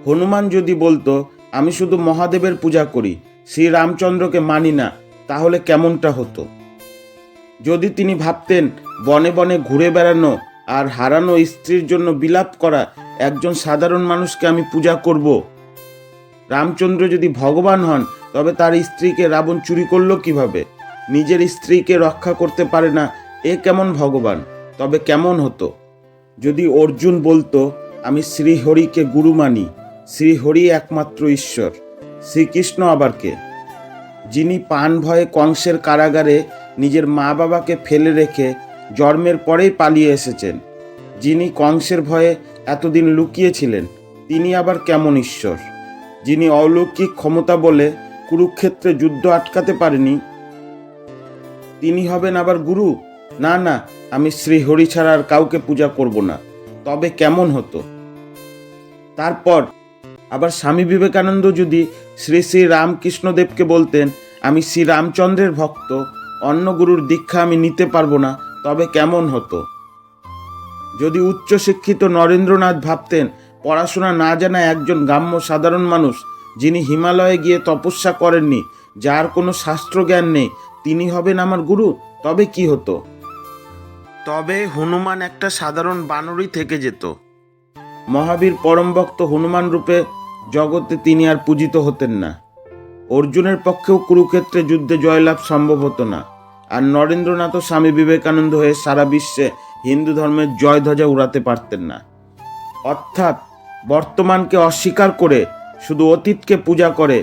হনুমান যদি বলতো আমি শুধু মহাদেবের পূজা করি, শ্রীরামচন্দ্রকে মানি না, তাহলে কেমনটা হতো? যদি তিনি ভাবতেন বনে বনে ঘুরে বেড়ানো আর হারানো স্ত্রীর জন্য বিলাপ করা একজন সাধারণ মানুষকে আমি পূজা করব, রামচন্দ্র যদি ভগবান হন, তবে তার স্ত্রীকে রাবণ চুরি করলো কিভাবে? নিজের স্ত্রীকে রক্ষা করতে পারে না, এ কেমন ভগবান? তবে কেমন হতো? যদি অর্জুন বলতো আমি শ্রীহরিকে গুরু মানি, শ্রীহরি একমাত্র ঈশ্বর, শ্রীকৃষ্ণ আবার কে? যিনি প্রাণ ভয়ে কংসের কারাগারে নিজের মা বাবাকে ফেলে রেখে জন্মের পরেই পালিয়ে এসেছেন, যিনি কংসের ভয়ে এতদিন লুকিয়েছিলেন, তিনি আবার কেমন ঈশ্বর? যিনি অলৌকিক ক্ষমতা বলে কুরুক্ষেত্রে যুদ্ধ আটকাতে পারেনি, তিনি হবেন আবার গুরু? না না, আমি শ্রীহরি ছাড়া আর কাউকে পূজা করব না। তবে কেমন হতো? তারপর আবার স্বামী বিবেকানন্দ যদি শ্রী শ্রী রামকৃষ্ণদেবকে বলতেন আমি শ্রীরামচন্দ্রের ভক্ত, অন্য গুরুর দীক্ষা আমি নিতে পারবো না, তবে কেমন হতো? যদি উচ্চশিক্ষিত নরেন্দ্রনাথ ভাবতেন পড়াশোনা না জানা একজন গ্রাম্য সাধারণ মানুষ, যিনি হিমালয়ে গিয়ে তপস্যা করেননি, যার কোনো শাস্ত্রজ্ঞান নেই, তিনি হবেন আমার গুরু, তবে কি হতো? তবে হনুমান একটা সাধারণ বানরই থেকে যেত। মহাবীর পরমভক্ত হনুমান রূপে জগতে তিনি আর পূজিত হতেন না। অর্জুনের পক্ষেও কুরুক্ষেত্রে যুদ্ধে জয়লাভ সম্ভব হতো না। আর নরেন্দ্রনাথ ও স্বামী বিবেকানন্দ হয়ে সারা বিশ্বে হিন্দু ধর্মের জয়ধ্বজা উড়াতে পারতেন না। অর্থাৎ বর্তমানকে অস্বীকার করে শুধু অতীতকে পূজা করে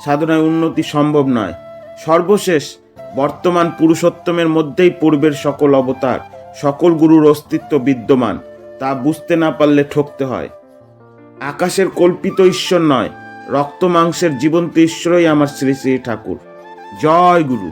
সাধনায় উন্নতি সম্ভব নয়। সর্বশেষ বর্তমান পুরুষোত্তমের মধ্যেই পূর্বের সকল অবতার, সকল গুরুর অস্তিত্ব বিদ্যমান, তা বুঝতে না পারলে ঠকতে হয়। আকাশের কল্পিত ঈশ্বর নয়, রক্ত মাংসের জীবন্ত ঈশ্বরই আমার শ্রী শ্রী ঠাকুর। জয় গুরু।